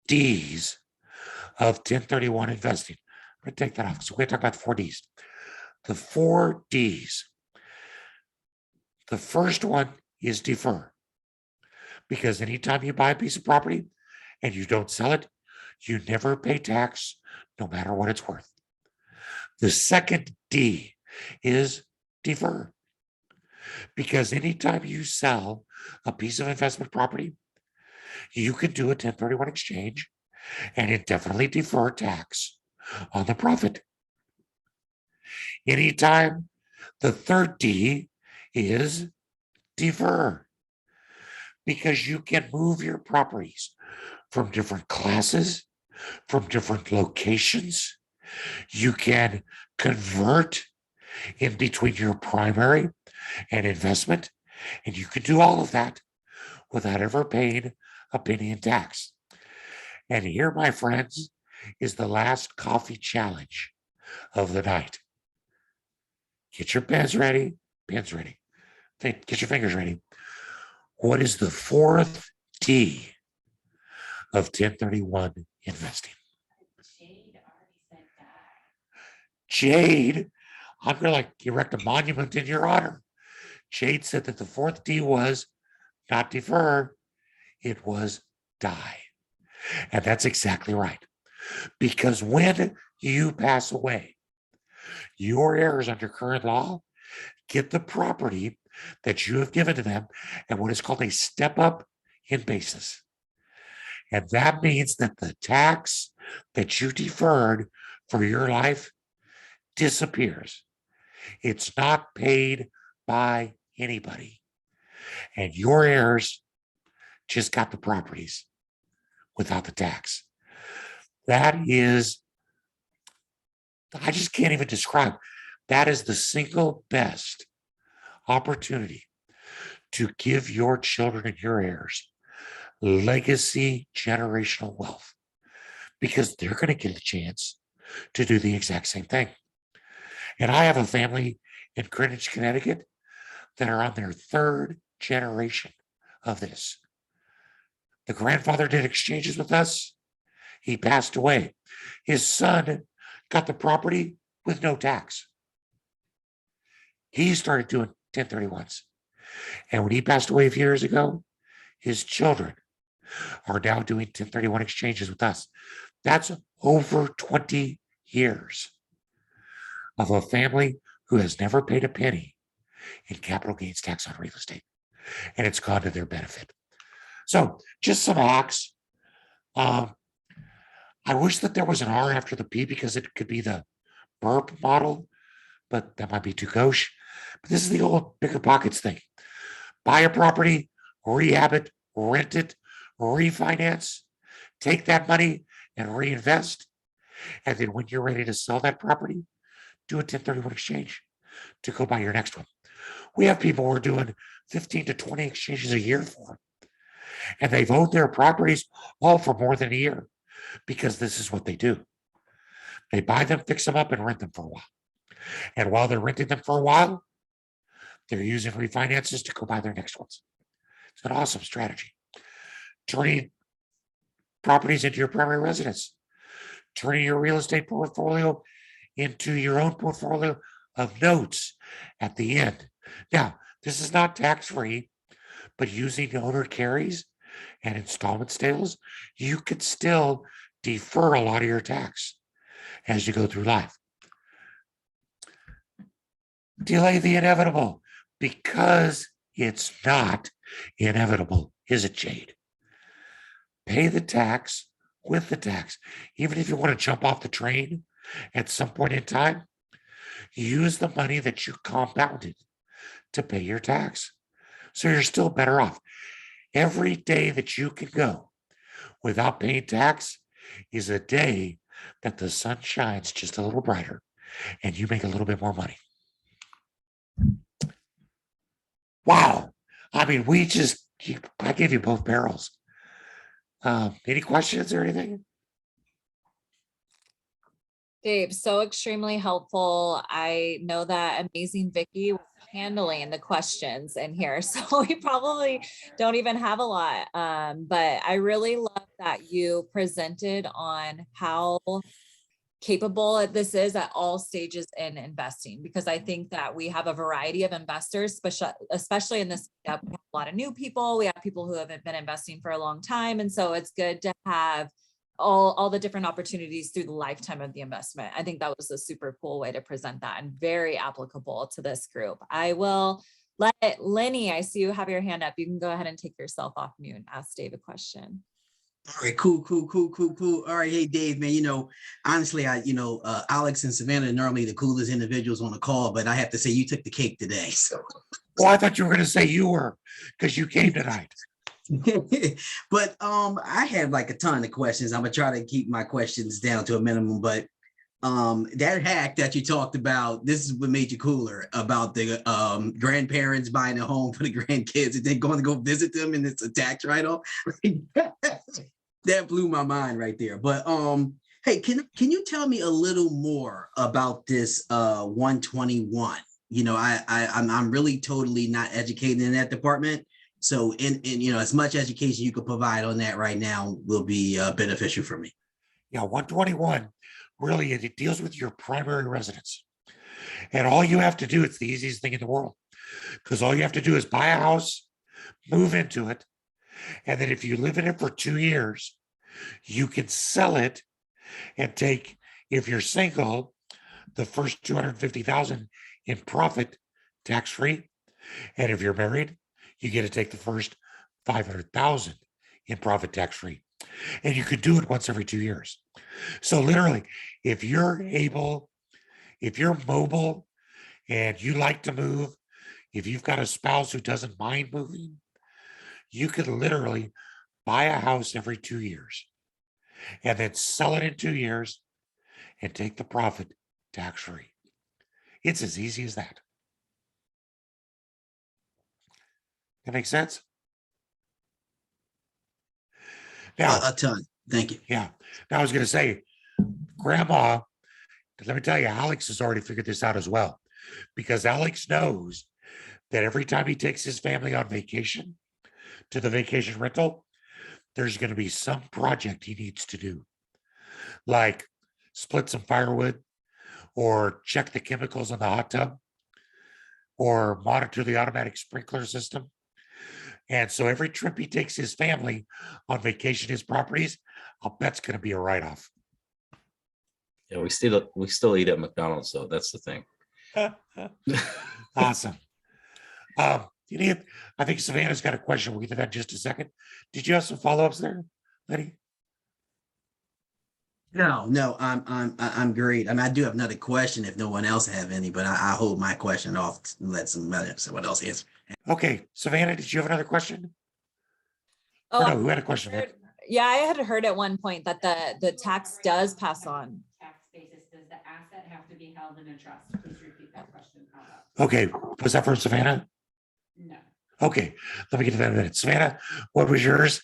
Ds of 1031 investing. I'm going to take that off. So we're going to talk about the 4 Ds. The 4 Ds. The first one is defer. Because anytime you buy a piece of property and you don't sell it, you never pay tax, no matter what it's worth. The second D is defer. Because anytime you sell a piece of investment property, you can do a 1031 exchange and indefinitely defer tax on the profit. Anytime, the third D is defer. Because you can move your properties from different classes, from different locations. You can convert in between your primary and investment, and you can do all of that without ever paying a penny in tax. And here, my friends, is the last coffee challenge of the night. Get your pens ready, get your fingers ready. What is the 4th D of 1031 investing? Jade already said die. Jade, I'm going to erect a monument in your honor. Jade said that the 4th D was not defer, it was die. And that's exactly right. Because when you pass away, your heirs under current law get the property that you have given to them at what is called a step up in basis. And that means that the tax that you deferred for your life disappears. It's not paid by anybody. And your heirs just got the properties without the tax. That is, I just can't even describe. That is the single best opportunity to give your children and your heirs legacy generational wealth, because they're going to get a chance to do the exact same thing. And I have a family in Greenwich, Connecticut that are on their 3rd generation of this. The grandfather did exchanges with us. He passed away. His son got the property with no tax. He started doing 1031s. And when he passed away a few years ago, his children are now doing 1031 exchanges with us. That's over 20 years of a family who has never paid a penny in capital gains tax on real estate. And it's gone to their benefit. So just some hacks. I wish that there was an R after the P because it could be the burp model, but that might be too gauche. But this is the old bigger pockets thing. Buy a property, rehab it, rent it, refinance, take that money and reinvest. And then when you're ready to sell that property, do a 1031 exchange to go buy your next one. We have people who are doing 15 to 20 exchanges a year for, and they've owned their properties all for more than a year because this is what they do. They buy them, fix them up, and rent them for a while. And while they're renting them for a while, they're using refinances to go buy their next ones. It's an awesome strategy. Turning properties into your primary residence, turning your real estate portfolio into your own portfolio of notes at the end. Now, this is not tax-free, but using owner carries and installment sales, you could still defer a lot of your tax as you go through life. Delay the inevitable because it's not inevitable, is it, Jade? Pay the tax with the tax. Even if you want to jump off the train at some point in time, use the money that you compounded to pay your tax. So you're still better off. Every day that you can go without paying tax is a day that the sun shines just a little brighter and you make a little bit more money. Wow. I mean, I gave you both barrels. Any questions or anything? Dave, so extremely helpful. I know that amazing Vicky was handling the questions in here, so we probably don't even have a lot. But I really love that you presented on how capable this is at all stages in investing, because I think that we have a variety of investors, especially in this, we have a lot of new people. We have people who haven't been investing for a long time. And so it's good to have all the different opportunities through the lifetime of the investment. I think that was a super cool way to present that and very applicable to this group. I will let Lenny, I see you have your hand up. You can go ahead and take yourself off mute and ask Dave a question. All right, cool. All right, hey Dave, man. Honestly, Alex and Savannah are normally the coolest individuals on the call, but I have to say you took the cake today. So, well, I thought you were going to say you were because you came tonight. But I have like a ton of questions. I'm gonna try to keep my questions down to a minimum. But that hack that you talked about, this is what made you cooler about the grandparents buying a home for the grandkids and then going to go visit them, and it's a tax write-off. That blew my mind right there. But hey, can you tell me a little more about this 121? I'm really totally not educated in that department. So in as much education you could provide on that right now will be beneficial for me. Yeah, 121 really it deals with your primary residence. And all you have to do, it's the easiest thing in the world, because all you have to do is buy a house, move into it, and then if you live in it for 2 years, you can sell it and take, if you're single, the first 250,000 in profit tax-free. And if you're married, you get to take the first 500,000 in profit tax-free. And you could do it once every 2 years. So literally, if you're mobile and you like to move, if you've got a spouse who doesn't mind moving, you could literally buy a house every 2 years and then sell it in 2 years and take the profit tax-free. It's as easy as that. That makes sense? Now, A ton. Thank you. yeah. Now I was going to say, Grandma, let me tell you, Alex has already figured this out as well, because Alex knows that every time he takes his family on vacation to the vacation rental, there's going to be some project he needs to do. like split some firewood or check the chemicals in the hot tub or monitor the automatic sprinkler system. And so every trip he takes his family on vacation, his properties, I'll bet's going to be a write-off. Yeah, we still eat at McDonald's, so that's the thing. Awesome. I think Savannah's got a question. We'll get to that in just a second. Did you have some follow-ups there, Letty? No, I'm great. I mean, I do have another question if no one else have any, but I hold my question off to let someone else answer. Okay, Savannah, did you have another question? Oh, Or no, who had a question? yeah, I had heard at one point that the tax does pass on. Tax basis, does the asset have to be held in a trust? Please repeat that question. Okay, was that from Savannah? No. Okay, let me get to that in a minute. Savannah, what was yours?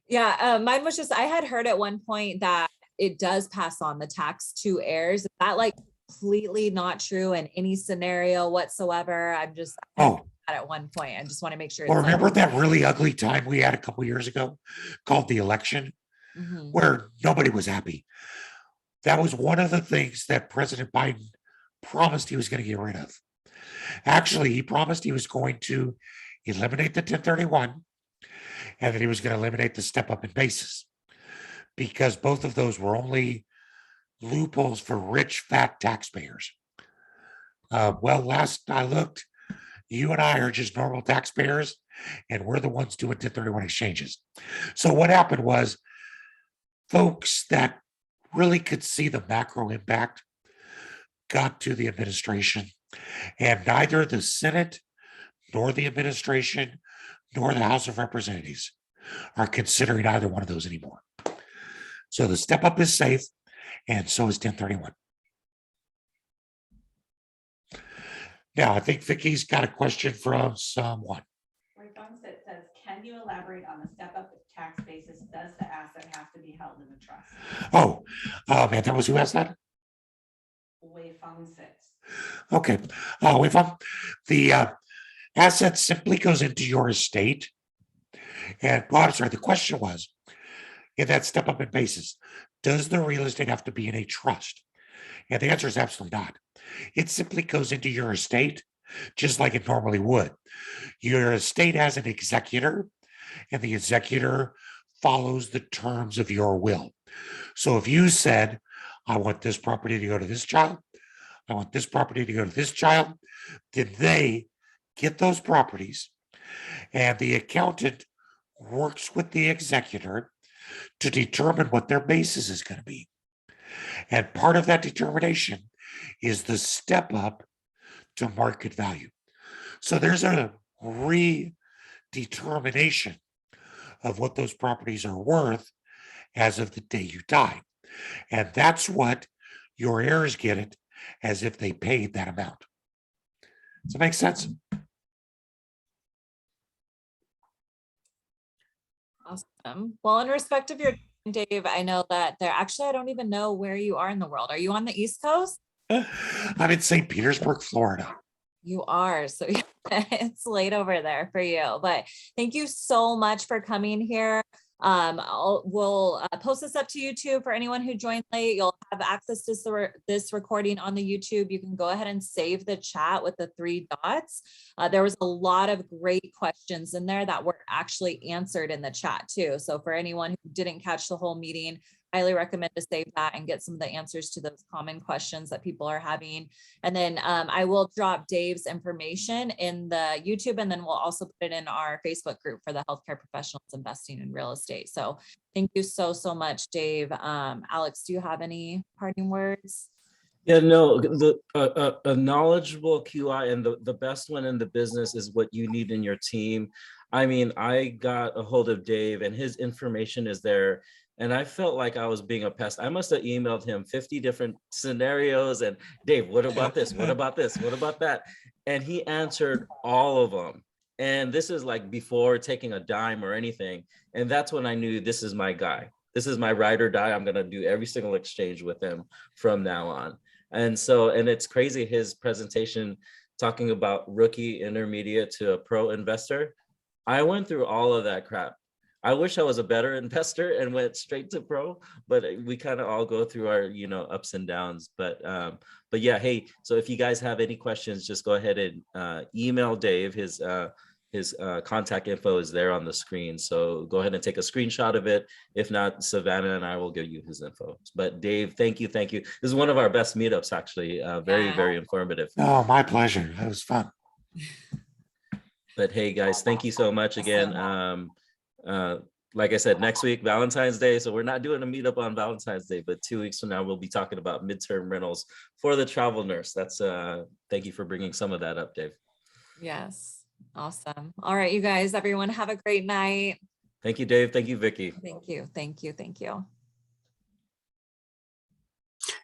Yeah, mine was just, I had heard at one point that it does pass on the tax to heirs. Is that like completely not true in any scenario whatsoever? I Oh, at one point, I just want to make sure. well, it's like- remember that really ugly time we had a couple years ago called the election, Mhm. where nobody was happy? That was one of the things that President Biden promised he was going to get rid of. Actually, he promised he was going to eliminate the 1031 and that he was going to eliminate the step up in basis, because both of those were only loopholes for rich, fat taxpayers. Well, last I looked, you and I are just normal taxpayers, and we're the ones doing 1031 exchanges. So what happened was folks that really could see the macro impact got to the administration, and neither the Senate nor the administration nor the House of Representatives are considering either one of those anymore. So the step up is safe, and so is 1031. Now, I think Vicky's got a question from someone. It says, can you elaborate on the step up tax basis? Does the asset have to be held in a trust? Oh, man, that was who asked that? Okay. The asset simply goes into your estate. And well, I'm sorry, the question was, in that step up in basis, does the real estate have to be in a trust? And the answer is absolutely not. It simply goes into your estate, just like it normally would. Your estate has an executor, and the executor follows the terms of your will. So if you said, I want this property to go to this child, I want this property to go to this child, then they get those properties, and the accountant works with the executor to determine what their basis is going to be. And part of that determination is the step up to market value. So there's a redetermination of what those properties are worth as of the day you die. And that's what your heirs get it as if they paid that amount. Does that make sense? Awesome. Well, in respect of your time, Dave, I know that I don't even know where you are in the world. Are you on the East Coast? I'm in St. Petersburg, Florida. You are. So it's late over there for you, but thank you so much for coming here. We'll post this up to YouTube for anyone who joined late. You'll have access to this recording on the YouTube. You can go ahead and save the chat with the 3 dots. There was a lot of great questions in there that were actually answered in the chat too. So for anyone who didn't catch the whole meeting, highly recommend to save that and get some of the answers to those common questions that people are having. And then I will drop Dave's information in the YouTube, and then we'll also put it in our Facebook group for the healthcare professionals investing in real estate. So thank you so much, Dave. Alex, do you have any parting words? Yeah, no, a knowledgeable QI, and the best one in the business is what you need in your team. I mean, I got a hold of Dave and his information is there. And I felt like I was being a pest. I must have emailed him 50 different scenarios and Dave, what about this? What about this? What about that? And he answered all of them. And this is like before taking a dime or anything. And that's when I knew this is my guy. This is my ride or die. I'm going to do every single exchange with him from now on. And so, and it's crazy, his presentation talking about rookie, intermediate to a pro investor. I went through all of that crap. I wish I was a better investor and went straight to pro, but we kind of all go through our, ups and downs. But yeah, hey, so if you guys have any questions, just go ahead and email Dave. His contact info is there on the screen. So go ahead and take a screenshot of it. If not, Savannah and I will give you his info. But Dave, thank you. This is one of our best meetups, actually. Very, Yeah. very informative. Oh, my pleasure. That was fun. But hey, guys, thank you so much again. Like I said, next week, Valentine's Day. So we're not doing a meetup on Valentine's Day, but 2 weeks from now, we'll be talking about midterm rentals for the travel nurse. That's thank you for bringing some of that up, Dave. Yes. Awesome. All right, you guys, everyone have a great night. Thank you, Dave. Thank you, Vicky. Thank you. Thank you. Thank you.